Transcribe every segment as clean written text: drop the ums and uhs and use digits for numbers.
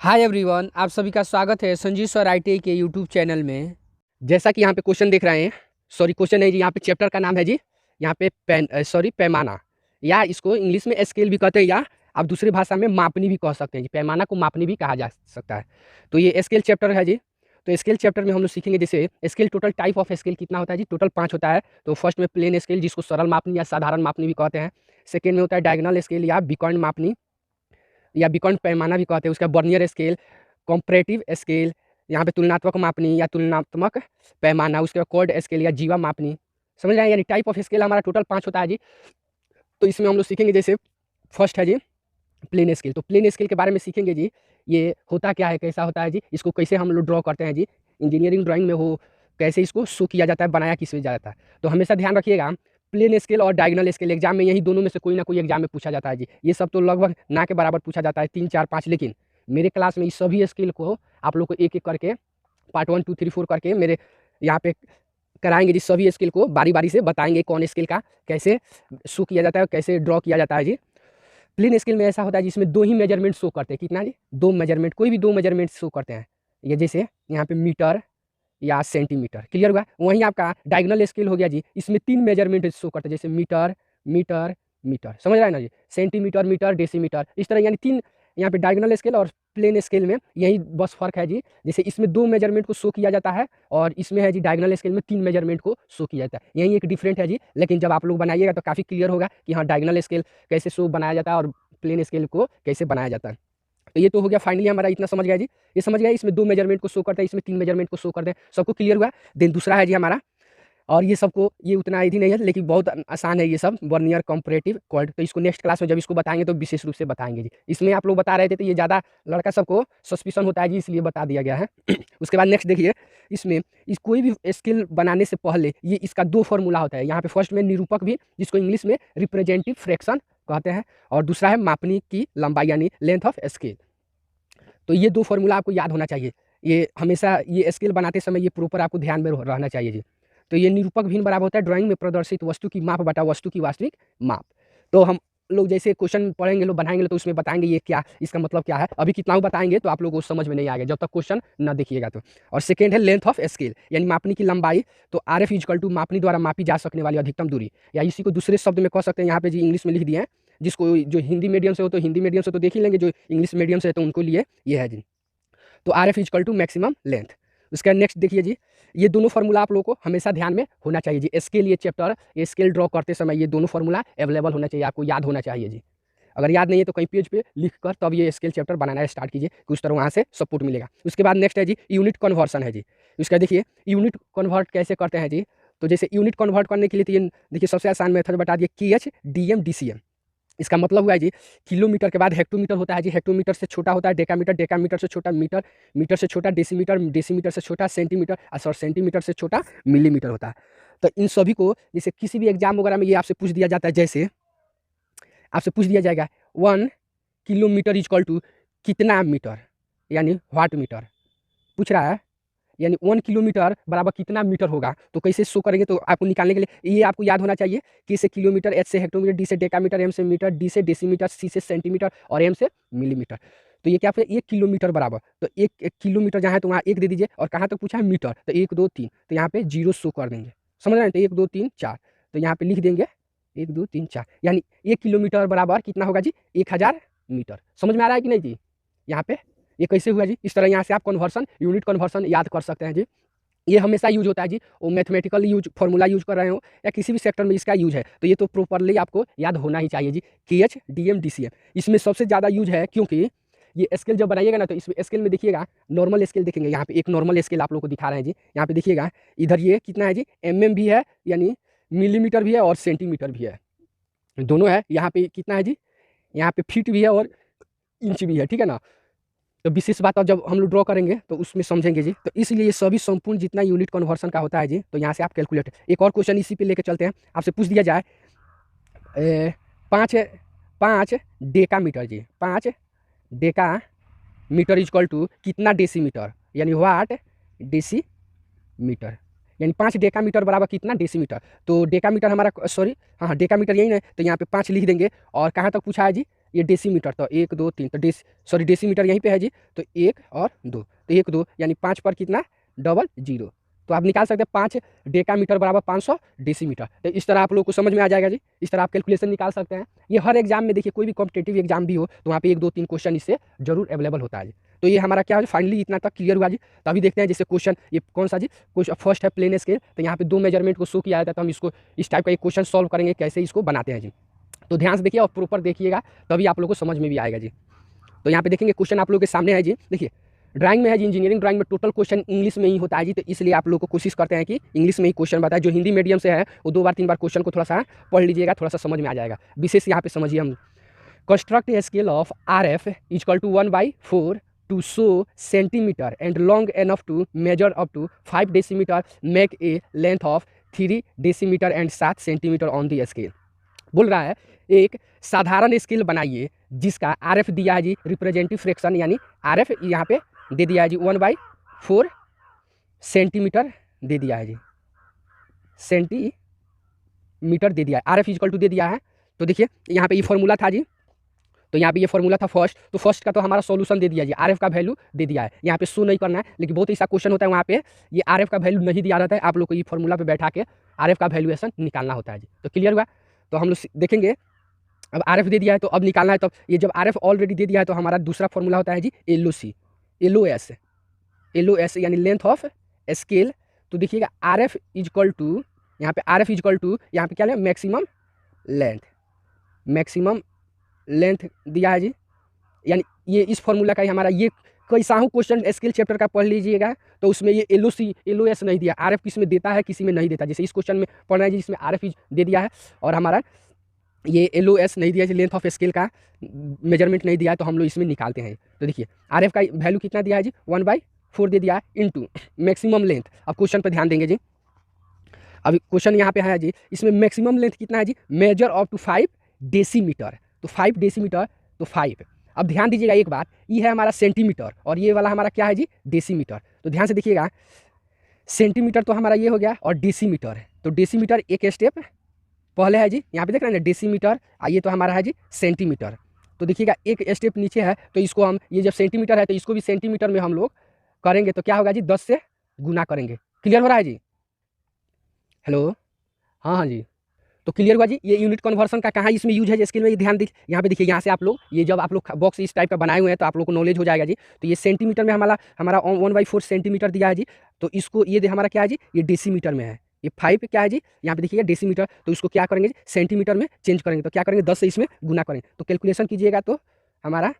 Hi everyone, आप सभी का स्वागत है संजीव सर आईटीआई के यूट्यूब चैनल में। जैसा कि यहाँ पे क्वेश्चन देख रहे हैं, सॉरी क्वेश्चन नहीं जी, यहाँ पे चैप्टर का नाम है जी। यहाँ पे पैमाना, या इसको इंग्लिश में स्केल भी कहते हैं, या आप दूसरी भाषा में मापनी भी कह सकते हैं जी। पैमाना को मापनी भी कहा जा सकता है। तो ये स्केल चैप्टर है जी। तो स्केल चैप्टर में हम लोग सीखेंगे जैसे scale, total type of scale कितना होता है जी, टोटल 5 होता है। तो फर्स्ट में प्लेन स्केल, जिसको सरल मापनी या साधारण मापनी भी कहते हैं। सेकेंड में होता है डायगोनल स्केल या विकर्ण मापनी या विकर्ण पैमाना भी कहते हैं। उसका बर्नियर स्केल, कॉम्परेटिव स्केल, यहाँ पे तुलनात्मक मापनी या तुलनात्मक पैमाना, उसके बाद कॉर्ड स्केल या जीवा मापनी। समझ रहे हैं, यानी टाइप ऑफ स्केल हमारा टोटल 5 होता है जी। तो इसमें हम लोग सीखेंगे जैसे फर्स्ट है जी प्लेन स्केल। तो प्लेन स्केल के बारे में सीखेंगे जी, ये होता क्या है, कैसा होता है जी, इसको कैसे हम लोग ड्रॉ करते हैं जी, इंजीनियरिंग ड्राइंग में हो कैसे इसको शो किया जाता है, बनाया किस में जाता है। तो हमेशा ध्यान रखिएगा, प्लेन स्केल और डायगोनल स्केल एग्जाम में यही दोनों में से कोई ना कोई एग्जाम में पूछा जाता है जी। ये सब तो लगभग ना के बराबर पूछा जाता है, 3 4 5, लेकिन मेरे क्लास में इस सभी स्केल को आप लोग को एक एक करके पार्ट 1 2 3 4 करके मेरे यहाँ पे कराएंगे जी। सभी स्केल को बारी बारी से बताएंगे कौन स्केल का कैसे शो किया जाता है, कैसे ड्रॉ किया जाता है जी। प्लेन स्केल में ऐसा होता है जिसमें दो ही मेजरमेंट शो करते हैं। कितना जी, दो मेजरमेंट, कोई भी दो मेजरमेंट शो करते हैं। ये जैसे यहाँ पे मीटर या सेंटीमीटर, क्लियर हुआ। वहीं आपका डायगोनल स्केल हो गया जी, इसमें 3 मेजरमेंट शो करते हैं, जैसे मीटर मीटर मीटर, समझ रहा है ना जी, सेंटीमीटर मीटर डेसीमीटर, इस तरह यानी 3। यहाँ पे डायगोनल स्केल और प्लेन स्केल में यही बस फर्क है जी। जैसे इसमें 2 मेजरमेंट को शो किया जाता है और इसमें है जी डायगोनल स्केल में 3 मेजरमेंट को शो किया जाता है। यही एक डिफरेंट है जी। लेकिन जब आप लोग बनाइएगा तो काफ़ी क्लियर होगा कि हाँ डायगोनल स्केल कैसे शो बनाया जाता है और प्लेन स्केल को कैसे बनाया जाता है। तो ये तो हो गया फाइनली हमारा, इतना समझ गया जी। ये समझ गया, इसमें 2 मेजरमेंट को शो करते हैं, इसमें 3 मेजरमेंट को शो करते हैं, सबको क्लियर हुआ। देन दूसरा है जी हमारा, और ये सबको ये उतना ईजी नहीं है लेकिन बहुत आसान है ये सब, वर्नियर कंपैरेटिव क्वाड। तो इसको नेक्स्ट क्लास में जब इसको बताएंगे तो विशेष रूप से बताएंगे जी। इसमें आप लोग बता रहे थे तो ये ज़्यादा लड़का सबको सस्पिशन होता है जी, इसलिए बता दिया गया है। उसके बाद नेक्स्ट देखिए, इसमें इस कोई भी स्केल बनाने से पहले ये इसका 2 फॉर्मूला होता है। यहाँ पे फर्स्ट में निरूपक भी, जिसको इंग्लिश में रिप्रेजेंटेटिव फ्रैक्शन कहते हैं, और दूसरा है मापनी की लंबाई यानी लेंथ ऑफ स्केल। तो ये 2 फॉर्मूला आपको याद होना चाहिए। ये हमेशा ये स्केल बनाते समय ये प्रॉपर आपको ध्यान में रहना चाहिए जी। तो ये निरूपक भिन्न बराबर होता है ड्राइंग में प्रदर्शित वस्तु की माप बटा वस्तु की वास्तविक माप। तो हम लोग जैसे क्वेश्चन पढ़ेंगे, लोग बनाएंगे तो उसमें बताएंगे ये क्या, इसका मतलब क्या है। अभी कितना बताएंगे तो आप लोगों को समझ में नहीं आएगा जब तक क्वेश्चन ना देखिएगा तो। और सेकेंड है लेंथ ऑफ स्केल, यानी मापनी की लंबाई। तो आर एफ इजकल टू मापनी द्वारा मापी जा सकने वाली अधिकतम दूरी, या इसी को दूसरे शब्द में कह सकते हैं, यहाँ पे जी इंग्लिश में लिख दिए हैं। जिसको जो हिंदी मीडियम से हो तो हिंदी मीडियम से तो देख ही लेंगे, जो इंग्लिश मीडियम से है तो उनको लिए ये है जी। तो R F is equal to maximum length. उसका नेक्स्ट देखिए जी, ये दोनों फार्मूला आप लोगों को हमेशा ध्यान में होना चाहिए जी। स्केल ये चैप्टर, ये स्केल ड्रॉ करते समय ये दोनों फार्मूला अवेलेबल होना चाहिए, आपको याद होना चाहिए जी। अगर याद नहीं है तो कहीं पेज पे लिख कर तब ये स्केल चैप्टर बनाना स्टार्ट कीजिए, कुछ तरह वहाँ से सपोर्ट मिलेगा। उसके बाद नेक्स्ट है जी यूनिट कन्वर्सन है जी। उसका देखिए यूनिट कन्वर्ट कैसे करते हैं जी। तो जैसे यूनिट कन्वर्ट करने के लिए तो ये देखिए सबसे आसान मेथड बता दिए, KH DM DCM। इसका मतलब हुआ है जी, किलोमीटर के बाद हेक्टोमीटर होता है जी, हेक्टोमीटर से छोटा होता है डेकामीटर, डेकामीटर से छोटा मीटर, मीटर से छोटा डेसीमीटर, डेसीमीटर से छोटा सेंटीमीटर, और सेंटीमीटर से छोटा मिलीमीटर होता है। तो इन सभी को जैसे किसी भी एग्जाम वगैरह में ये आपसे पूछ दिया जाता है, जैसे आपसे पूछ दिया जाएगा 1 किलोमीटर इजक्वल टू कितना मीटर, यानी व्हाट मीटर पूछ रहा है, यानी 1 किलोमीटर बराबर कितना मीटर होगा। तो कैसे शो करेंगे, तो आपको निकालने के लिए ये आपको याद होना चाहिए, कि से किलोमीटर, H से हेक्टोमीटर, D से डेकामीटर, M से मीटर, D से डेसीमीटर, C से सेंटीमीटर और M से मिलीमीटर। तो ये क्या है, 1 किलोमीटर बराबर, तो एक किलोमीटर जहाँ है तो वहाँ 1 दे दीजिए, और कहाँ तक पूछा है मीटर, तो 1 2 3, तो यहाँ पे 0 शो कर देंगे। समझ रहे हैं, तो 1 2 3 4, तो यहाँ पे लिख देंगे 1 2 3 4, यानी 1 किलोमीटर बराबर कितना होगा जी, 1000 मीटर। समझ में आ रहा है कि नहीं जी। यहाँ पे ये कैसे हुआ जी, इस तरह यहाँ से आप कन्वर्सन, यूनिट कन्वर्सन याद कर सकते हैं जी। ये हमेशा यूज होता है जी, वो मैथमेटिकल यूज फार्मूला यूज कर रहे हो या किसी भी सेक्टर में इसका यूज है, तो ये तो प्रॉपरली आपको याद होना ही चाहिए जी। KH DM DCM इसमें सबसे ज़्यादा यूज है, क्योंकि ये स्केल जब बनाइएगा ना तो इसमें स्केल में देखिएगा, नॉर्मल स्केल देखेंगे, यहाँ पे एक नॉर्मल स्केल आप लोग को दिखा रहे हैं जी। यहाँ पे देखिएगा इधर ये कितना है जी, MM भी है, यानी मिलीमीटर भी है, और सेंटीमीटर भी है, दोनों है। यहाँ पे कितना है जी, यहाँ पे फीट भी है और इंच भी है, ठीक है ना। तो विशेष बात अब जब हम लोग ड्रॉ करेंगे तो उसमें समझेंगे जी। तो इसलिए ये सभी संपूर्ण जितना यूनिट कन्वर्सन का होता है जी, तो यहाँ से आप कैलकुलेट, एक और क्वेश्चन इसी पे लेके चलते हैं। आपसे पूछ दिया जाए 5 डेका मीटर जी, 5 डेका मीटर इजक्वल टू कितना डेसीमीटर, यानी वाट डेसीमीटर, यानी 5 डेका मीटर बराबर कितना डेसीमीटर। तो डेका मीटर हमारा, सॉरी हाँ डेका मीटर यही ना, तो यहाँ पे 5 लिख देंगे, और कहाँ तक पूछा है जी, ये डेसीमीटर, तो 1 2 3, तो डेसीमीटर यहीं पे है जी, तो 1 और 2, तो 1 2 यानी 5 पर कितना डबल जीरो, तो आप निकाल सकते हैं 5 डेकामीटर बराबर 500 डेसीमीटर। तो इस तरह आप लोग को समझ में आ जाएगा जी, इस तरह आप कैलकुलेशन निकाल सकते हैं। ये हर एग्जाम में देखिए, कोई भी कॉम्पिटेटिव एग्जाम भी हो तो वहाँ पे 1 2 3 क्वेश्चन इससे जरूर अवेलेबल होता है जी। तो ये हमारा क्या है फाइनली इतना तक क्लियर हुआ जी। तो अभी देखते हैं जैसे क्वेश्चन ये कौन सा जी, क्वेश्चन फर्स्ट है प्लेन स्केल, तो यहाँ पे 2 मेजरमेंट को शो किया जाता है, तो हम इसको इस टाइप का एक क्वेश्चन सॉल्व करेंगे, कैसे इसको बनाते हैं जी। तो ध्यान से देखिए और प्रॉपर देखिएगा, तभी आप लोग को समझ में भी आएगा जी। तो यहाँ पे देखेंगे क्वेश्चन आप लोग के सामने है जी, देखिए ड्राइंग में है जी, इंजीनियरिंग ड्राइंग में टोटल क्वेश्चन इंग्लिश में ही होता है जी, तो इसलिए आप लोग को कोशिश करते हैं कि इंग्लिश में ही क्वेश्चन बताए। जो हिंदी मीडियम से है वो 2 बार 3 बार क्वेश्चन को थोड़ा सा पढ़ लीजिएगा, थोड़ा सा समझ में आ जाएगा। विशेष यहाँ पे समझिए हम, construct a scale of RF equal to 1/4 to show centimeter and long enough to measure up to 5 decimeter, make a length of 3 decimeter and 7 centimetre on the scale. बोल रहा है एक साधारण स्केल बनाइए जिसका RF दिया है जी, रिप्रेजेंटेटिव फ्रैक्शन यानी RF यहाँ पे दे दिया है जी 1/4 सेंटीमीटर दे दिया है जी, सेंटीमीटर दे दिया है, RF इक्वल टू दे दिया है। तो देखिए यहाँ पे ये फॉर्मूला था जी, तो यहाँ पे ये फॉर्मूला था फर्स्ट, तो फर्स्ट का तो हमारा सॉल्यूशन दे दिया जी, RF का वैल्यू दे दिया है, यहाँ पे शो नहीं करना है, लेकिन बहुत ऐसा क्वेश्चन होता है वहाँ पे ये RF का वैल्यू नहीं दिया रहता है, आप लोग को ये फॉर्मूला पे बैठा के RF का वैल्यूएशन निकालना होता है जी। तो क्लियर हुआ, तो हम लोग देखेंगे अब RF दे दिया है तो अब निकालना है, तो ये जब RF ऑलरेडी दे दिया है तो हमारा दूसरा फॉर्मूला होता है जी LOS यानी लेंथ ऑफ स्केल। तो देखिएगा RF इक्वल टू, यहाँ पे RF इक्वल टू यहाँ पे क्या है मैक्सिमम लेंथ दिया है जी, यानी ये इस फॉर्मूला का ही हमारा ये कैसा हूँ क्वेश्चन स्केल चैप्टर का पढ़ लीजिएगा, तो उसमें ये LOS नहीं दिया, RF किसी में देता है किसी में नहीं देता। जैसे इस क्वेश्चन में पढ़ना है जी, इसमें RF दे दिया है और हमारा ये LOS नहीं दिया है, लेंथ ऑफ स्केल का मेजरमेंट नहीं दिया है, तो हम लोग इसमें निकालते हैं। तो देखिए RF का वैल्यू कितना दिया है जी 1/4 दे दिया है इंटू मैक्सिमम लेंथ। अब क्वेश्चन पर ध्यान देंगे जी, अभी क्वेश्चन यहाँ पे है जी, इसमें मैक्सिमम लेंथ कितना है जी, मेजर अप टू 5 डेसीमीटर, तो 5 डेसीमीटर तो 5। अब ध्यान दीजिएगा एक बात, ये है हमारा सेंटीमीटर और ये वाला हमारा क्या है जी डेसीमीटर। तो ध्यान से देखिएगा, सेंटीमीटर तो हमारा ये हो गया और डेसीमीटर है, तो डेसीमीटर एक स्टेप पहले है जी, यहाँ पे देख रहे हैं ना डेसीमीटर, ये तो हमारा है जी सेंटीमीटर। तो देखिएगा एक स्टेप नीचे है, तो इसको हम ये जब सेंटीमीटर है तो इसको भी सेंटीमीटर में हम लोग करेंगे, तो क्या होगा जी 10 से गुना करेंगे। क्लियर हो रहा है जी, हेलो, हाँ हाँ जी। तो क्लियर हुआ जी, ये यूनिट कन्वर्सन का कहाँ इसमें यूज है स्केल में, ये ध्यान दीजिए। यहाँ पे देखिए, यहाँ से आप लोग ये जब आप लोग बॉक्स इस टाइप का बनाए हुए हैं तो आप लोग को नॉलेज हो जाएगा जी। तो ये सेंटीमीटर में हमारा 1/4 सेंटीमीटर दिया है जी, तो इसको ये हमारा क्या है जी, ये डेसीमीटर में है, ये 5 क्या है जी, यहाँ पे देखिएगा डेसीमीटर, तो इसको क्या करेंगे जी सेंटीमीटर में चेंज करेंगे, तो क्या करेंगे 10 से इसमें गुना करेंगे, तो कैलकुलेशन कीजिएगा तो हमारा,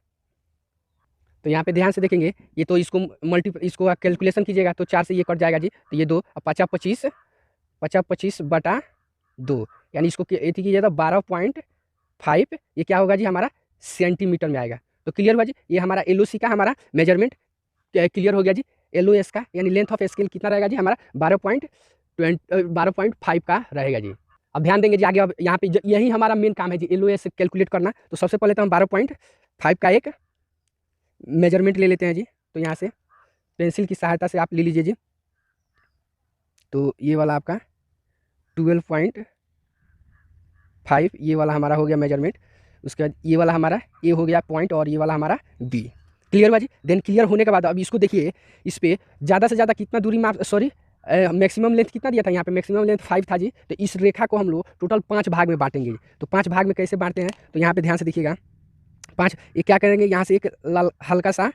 तो यहाँ पे ध्यान से देखेंगे ये तो इसको कैलकुलेशन कीजिएगा तो 4 से ये कट जाएगा जी, तो ये 2 50 25 बटा 2, यानी इसको कीजिए तो 12.5, ये क्या होगा जी हमारा सेंटीमीटर में आएगा। तो क्लियर हुआ जी, ये हमारा LOC का हमारा मेजरमेंट क्लियर हो गया जी। LOS का यानी लेंथ ऑफ स्केल कितना रहेगा जी हमारा 12.5 का रहेगा जी। अब ध्यान देंगे जी आगे, अब यहाँ पे यही हमारा मेन काम है जी LOS कैलकुलेट करना। तो सबसे पहले तो हम 12.5 का एक मेजरमेंट ले लेते हैं जी, तो यहाँ से पेंसिल की सहायता से आप ले लीजिए जी। तो ये वाला आपका 12.5 ये वाला हमारा हो गया मेजरमेंट, उसके बाद ये वाला हमारा ए हो गया पॉइंट और ये वाला हमारा बी। क्लियर हुआ जी। देन क्लियर होने के बाद अब इसको देखिए, इस पर ज़्यादा से ज़्यादा कितना दूरी में मैक्सिमम लेंथ कितना दिया था, यहाँ पे मैक्सिमम लेंथ 5 था जी। तो इस रेखा को हम लोग टोटल 5 भाग में बांटेंगे। तो 5 भाग में कैसे बांटते हैं, तो यहाँ पे ध्यान से देखिएगा 5, ये क्या करेंगे, यहाँ से एक हल्का सा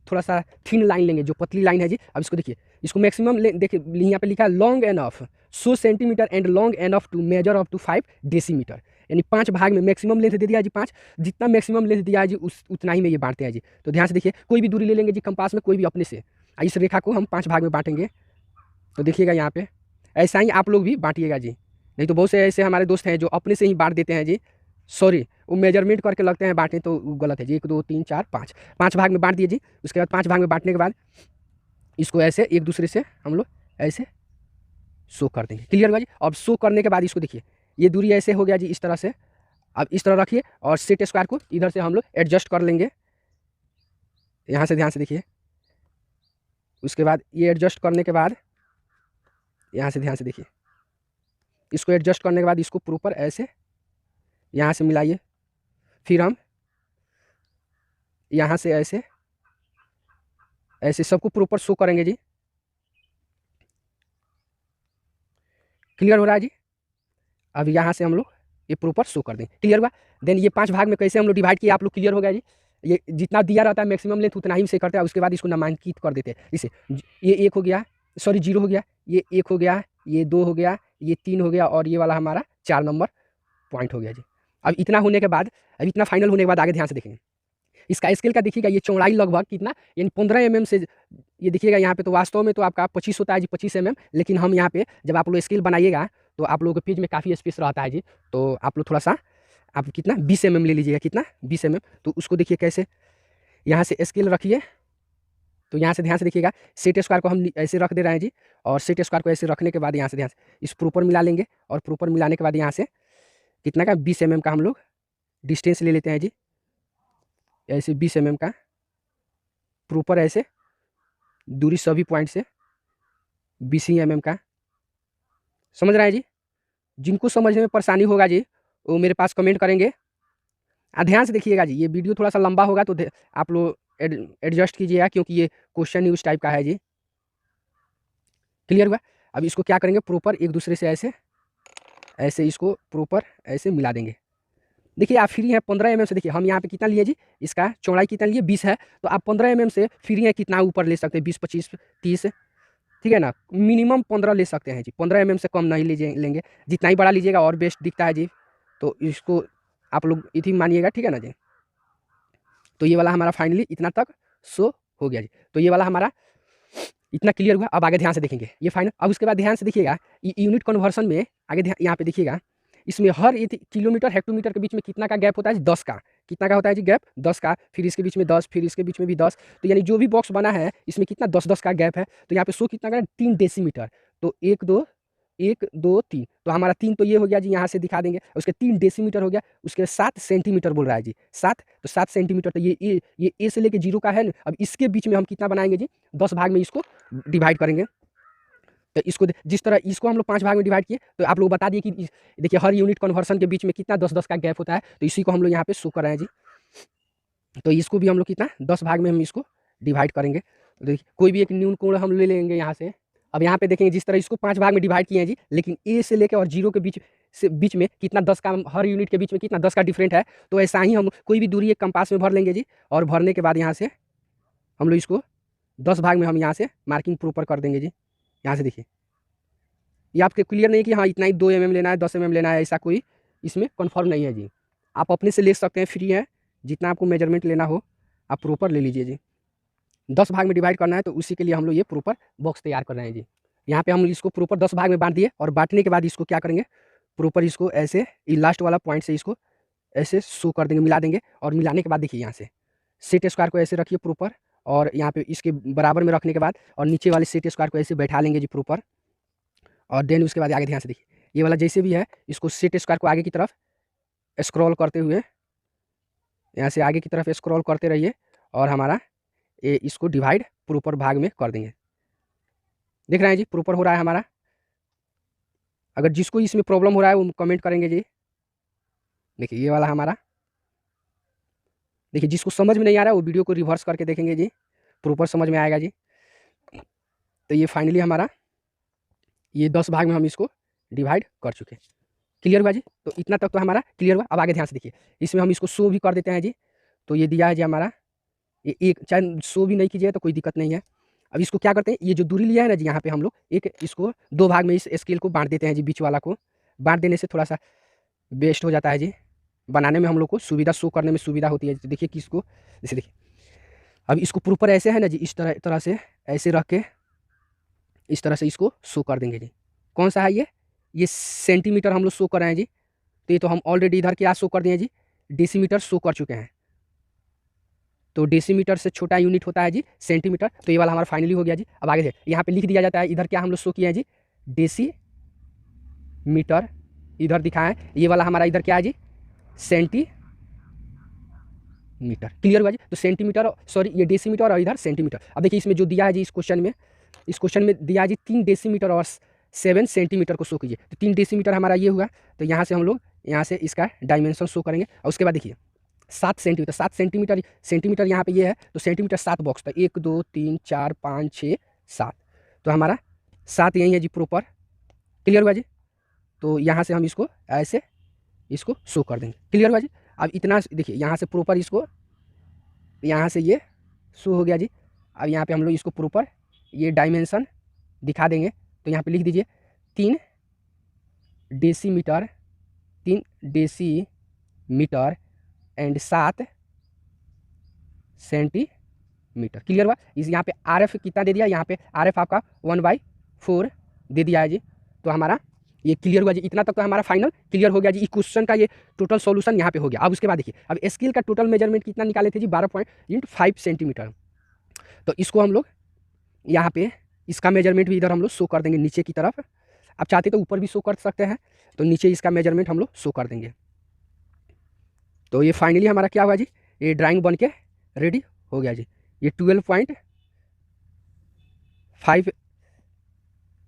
थोड़ा सा थिन लाइन लेंगे, जो पतली लाइन है जी। अब इसको देखिए, इसको मैक्सिमम देखिए यहाँ पे लिखा है long enough 100 centimetre and long enough to measure up to 5 decimetre, यानी 5 भाग में मैक्सिमम लेंथ दे दिया जी 5, जितना मैक्सिमम लेंथ दिया है जी उतना ही में ये बांटते हैं जी। तो ध्यान से देखिए, कोई भी दूरी ले लेंगे जी कंपास में, कोई भी अपने से, इस रेखा को हम 5 भाग में बांटेंगे। तो देखिएगा यहाँ पे ऐसा ही आप लोग भी बांटिएगा जी, नहीं तो बहुत से ऐसे हमारे दोस्त हैं जो अपने से ही बांट देते हैं जी, सॉरी वो मेजरमेंट करके लगते हैं बांटने, तो गलत है जी। 1 2 3 4 5 भाग में बांट दिए जी। उसके बाद 5 भाग में बांटने के बाद इसको ऐसे एक दूसरे से हम लोग ऐसे शो कर देंगे। क्लियर हुआ जी। अब शो करने के बाद इसको देखिए, ये दूरी ऐसे हो गया जी इस तरह से। अब इस तरह रखिए और सेट स्क्वायर को इधर से हम लोग एडजस्ट कर लेंगे, यहाँ से ध्यान से देखिए। उसके बाद ये एडजस्ट करने के बाद यहाँ से ध्यान से देखिए, इसको एडजस्ट करने के बाद इसको प्रॉपर ऐसे यहाँ से मिलाइए फिर हम यहाँ से ऐसे ऐसे सबको प्रॉपर शो करेंगे जी। क्लियर हो रहा है जी। अब यहाँ से हम लोग ये प्रॉपर शो कर देंगे। क्लियर हुआ। देन ये 5 भाग में कैसे हम लोग डिवाइड किए आप लोग क्लियर हो गया जी। ये जितना दिया रहता है मैक्सिमम लेंथ उतना ही से करते हैं, उसके बाद इसको नामांकित कर देते हैं। इसे ये 1 हो गया, सॉरी 0 हो गया, ये 1 हो गया, ये 2 हो गया, ये 3 हो गया और ये वाला हमारा 4 नंबर पॉइंट हो गया जी। अब इतना होने के बाद, अब इतना फाइनल होने के बाद आगे ध्यान से देखेंगे। इसका स्केल का देखिएगा, ये चौड़ाई लगभग कितना, यानी 15 mm से, ये देखिएगा यहाँ पे तो वास्तव में तो आपका 25 होता है जी, 25 mm, लेकिन हम यहाँ पे जब आप लोग स्केल बनाइएगा तो आप लोगों के पेज में काफ़ी स्पेस रहता है जी, तो आप लोग थोड़ा सा आप कितना 20 mm ले लीजिएगा, कितना 20 mm। तो उसको देखिए कैसे, यहाँ से स्केल रखिए, तो यहाँ से ध्यान से देखिएगा, सेट स्क्वायर को हम ऐसे रख दे रहे हैं जी, और सेट स्क्वायर को ऐसे रखने के बाद यहाँ से ध्यान से इस प्रॉपर मिला लेंगे, और प्रॉपर मिलाने के बाद यहाँ से कितना का 20 mm का हम लोग डिस्टेंस ले लेते हैं जी, ऐसे 20 mm का प्रॉपर ऐसे दूरी सभी पॉइंट से 20 mm का। समझ रहे हैं जी। जिनको समझने में परेशानी होगा जी वो मेरे पास कमेंट करेंगे। ध्यान से देखिएगा जी, ये वीडियो थोड़ा सा लंबा होगा तो आप लोग एडजस्ट कीजिएगा, क्योंकि ये क्वेश्चन न्यूज़ टाइप का है जी। क्लियर हुआ। अब इसको क्या करेंगे, प्रॉपर एक दूसरे से ऐसे ऐसे इसको प्रॉपर ऐसे मिला देंगे। देखिए आप फ्री हैं 15 mm से, देखिए हम यहाँ पे कितना लिए जी, इसका चौड़ाई कितना लिए 20 है, तो आप 15 mm से फ्री हैं कितना ऊपर ले सकते हैं, 20, 25, 30, ठीक है ना, मिनिमम 15 ले सकते हैं जी, 15 mm से कम नहीं लेंगे। जितना ही बड़ा लीजिएगा और बेस्ट दिखता है जी, तो इसको आप लोग इतनी मानिएगा, ठीक है ना जी। तो ये वाला हमारा फाइनली इतना तक शो हो गया जी। तो ये वाला हमारा इतना क्लियर हुआ। अब आगे ध्यान से देखेंगे ये फाइनल। अब उसके बाद ध्यान से देखिएगा यूनिट कन्वर्सन में आगे यहाँ पे देखिएगा, इसमें हर किलोमीटर हेक्टोमीटर के बीच में कितना का गैप होता है, 10 का। कितना का होता है जी गैप, 10 का। फिर इसके बीच में 10, फिर इसके बीच में भी 10। तो यानी जो भी बॉक्स बना है इसमें कितना 10-10 का गैप है। तो यहाँ पे शो कितना का 3 डेसीमीटर। तो 1 2 3, तो हमारा 3 तो ये हो गया जी, यहाँ से दिखा देंगे। उसके 3 डेसीमीटर हो गया, उसके 7 सेंटीमीटर बोल रहा है जी, 7, तो 7 सेंटीमीटर। तो ये ए से लेके 0 का है ना। अब इसके बीच में हम कितना बनाएंगे जी, 10 भाग में इसको डिवाइड करेंगे। तो इसको जिस तरह इसको हम लोग 5 भाग में डिवाइड किए, तो आप लोग बता दिए कि देखिए हर यूनिट कन्वर्सन के बीच में कितना 10-10 का गैप होता है। तो इसी को हम लोग यहाँ पे शो कर रहे हैं जी। तो इसको भी हम लोग कितना 10 भाग में हम इसको डिवाइड करेंगे। तो देखिए कोई भी एक न्यून कोण हम ले लेंगे यहाँ से। अब यहाँ पे देखेंगे जिस तरह इसको 5 भाग में डिवाइड किए हैं जी, लेकिन ए से लेकर और 0 के बीच में कितना 10 का, हर यूनिट के बीच में कितना 10 का डिफरेंट है। तो ऐसा ही हम कोई भी दूरी एक कंपास में भर लेंगे जी, और भरने के बाद यहाँ से हम लोग इसको 10 भाग में हम यहाँ से मार्किंग प्रॉपर कर देंगे जी। यहाँ से देखिए ये आपके क्लियर नहीं कि हाँ इतना ही 2 mm लेना है, 10 mm लेना है, ऐसा कोई इसमें कन्फर्म नहीं है जी। आप अपने से ले सकते हैं, फ्री है, जितना आपको मेजरमेंट लेना हो आप प्रॉपर ले लीजिए जी। 10 भाग में डिवाइड करना है तो उसी के लिए हम लोग ये प्रॉपर बॉक्स तैयार कर रहे हैं जी। यहाँ पे हम इसको प्रॉपर 10 भाग में बांट दिए, और बांटने के बाद इसको क्या करेंगे, प्रॉपर इसको ऐसे लास्ट वाला पॉइंट से इसको ऐसे शो कर देंगे, मिला देंगे। और मिलाने के बाद देखिए यहाँ से सेट स्क्वायर को ऐसे रखिए प्रॉपर, और यहाँ पे इसके बराबर में रखने के बाद और नीचे वाले सेट स्क्वायर को ऐसे बैठा लेंगे जी प्रॉपर। और देन उसके बाद आगे ध्यान से देखिए ये वाला जैसे भी है, इसको सेट स्क्वायर को आगे की तरफ स्क्रॉल करते हुए यहाँ से आगे की तरफ स्क्रॉल करते रहिए, और हमारा ये इसको डिवाइड प्रॉपर भाग में कर देंगे। देख रहे हैं जी प्रॉपर हो रहा है हमारा। अगर जिसको इसमें प्रॉब्लम हो रहा है वो कमेंट करेंगे जी। देखिए ये वाला हमारा, देखिए जिसको समझ में नहीं आ रहा है वो वीडियो को रिवर्स करके देखेंगे जी, प्रॉपर समझ में आएगा जी। तो ये फाइनली हमारा ये 10 भाग में हम इसको डिवाइड कर चुके हैं। क्लियर हुआ जी। तो इतना तक तो हमारा क्लियर हुआ। अब आगे ध्यान से देखिए, इसमें हम इसको शो भी कर देते हैं जी। तो ये दिया है जी हमारा, ये एक, चाहे शो भी नहीं कीजिए तो कोई दिक्कत नहीं है। अब इसको क्या करते हैं, ये जो दूरी लिया है ना जी, यहाँ पे हम लोग एक इसको 2 भाग में इस स्केल को बांट देते हैं जी। बीच वाला को बांट देने से थोड़ा सा बेस्ट हो जाता है जी, बनाने में हम लोग को सुविधा, शो करने में सुविधा होती है। तो देखिए कि इसको जैसे देखिए, अब इसको प्रॉपर ऐसे है ना जी, इस तरह से ऐसे रख के इस तरह से इसको शो कर देंगे जी। कौन सा है ये सेंटीमीटर हम लोग शो कर रहे हैं जी। तो ये तो हम ऑलरेडी इधर क्या शो कर दिए जी, डेसीमीटर शो कर चुके हैं। तो डेसीमीटर से छोटा यूनिट होता है जी सेंटीमीटर। तो ये वाला हमारा फाइनली हो गया जी। अब आगे यहाँ पे लिख दिया जाता है, इधर क्या हम लोग शो किए हैं जी, डेसीमीटर इधर दिखाएं, ये वाला हमारा इधर क्या है जी, सेंटीमीटर। क्लियर हुआ जी। तो सेंटीमीटर, सॉरी ये डेसीमीटर और इधर सेंटीमीटर। अब देखिए इसमें जो दिया है जी, इस क्वेश्चन में दिया है जी 3 डेसीमीटर और 7 सेंटीमीटर को शो कीजिए। तो 3 डेसीमीटर हमारा ये हुआ। तो यहाँ से हम लोग यहाँ से इसका डायमेंशन शो करेंगे। और उसके बाद देखिए 7 सेंटीमीटर, 7 सेंटीमीटर यहाँ पे ये है, तो सेंटीमीटर 7 बॉक्स था, 1 2 3 4 5 6 7, तो हमारा 7 यही है जी प्रॉपर। क्लियर हुआ जी? तो यहाँ से हम इसको ऐसे इसको शो कर देंगे। क्लियर हुआ जी? अब इतना देखिए यहाँ से प्रॉपर इसको, यहाँ से ये शो हो गया जी। अब यहाँ पे हम लोग इसको प्रॉपर ये डायमेंशन दिखा देंगे, तो यहाँ पे लिख दीजिए 3 decimetre, 3 decimetre and 7 centimetre. Clear हुआ? इस यहाँ पे RF कितना दे दिया, यहाँ पे RF आपका 1/4 दे दिया है जी। तो हमारा ये क्लियर हुआ जी, इतना तक तो हमारा फाइनल क्लियर हो गया जी। इस क्वेश्चन का ये टोटल सॉल्यूशन यहाँ पे हो गया। अब उसके बाद देखिए, अब स्केल का टोटल मेजरमेंट कितना निकाले थे जी, 12.5 सेंटीमीटर। तो इसको हम लोग यहाँ पे इसका मेजरमेंट भी इधर हम लोग शो कर देंगे नीचे की तरफ। आप चाहते तो ऊपर भी शो कर सकते हैं, तो नीचे इसका मेजरमेंट हम लोग शो कर देंगे। तो ये फाइनली हमारा क्या हुआ जी, ये ड्राइंग बन के रेडी हो गया जी। ये 12.5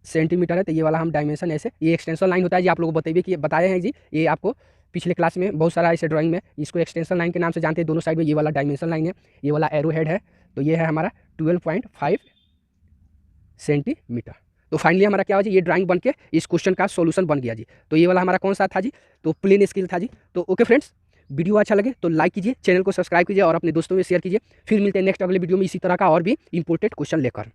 सेंटीमीटर है, तो ये वाला हम डायमेंशन ऐसे, ये एक्सटेंशन लाइन होता है जी, आप लोगों को बताए हैं जी। ये आपको पिछले क्लास में बहुत सारा ऐसे ड्राइंग में इसको एक्सटेंशन लाइन के नाम से जानते हैं। दोनों साइड में ये वाला डायमेंशन लाइन है, ये वाला एरो हेड है, तो ये है हमारा 12.5 सेंटीमीटर। तो फाइनली हमारा क्या हुआ जी, ये ड्राइंग बन के इस क्वेश्चन का सॉल्यूशन बन गया जी। तो ये वाला हमारा कौन सा था जी, तो प्लेन स्केल था जी। तो ओके फ्रेंड्स, वीडियो अच्छा लगे तो लाइक कीजिए, चैनल को सब्सक्राइब कीजिए और अपने दोस्तों में शेयर कीजिए। फिर मिलते हैं नेक्स्ट अगले वीडियो में इसी तरह का और भी इंपॉर्टेंट क्वेश्चन लेकर।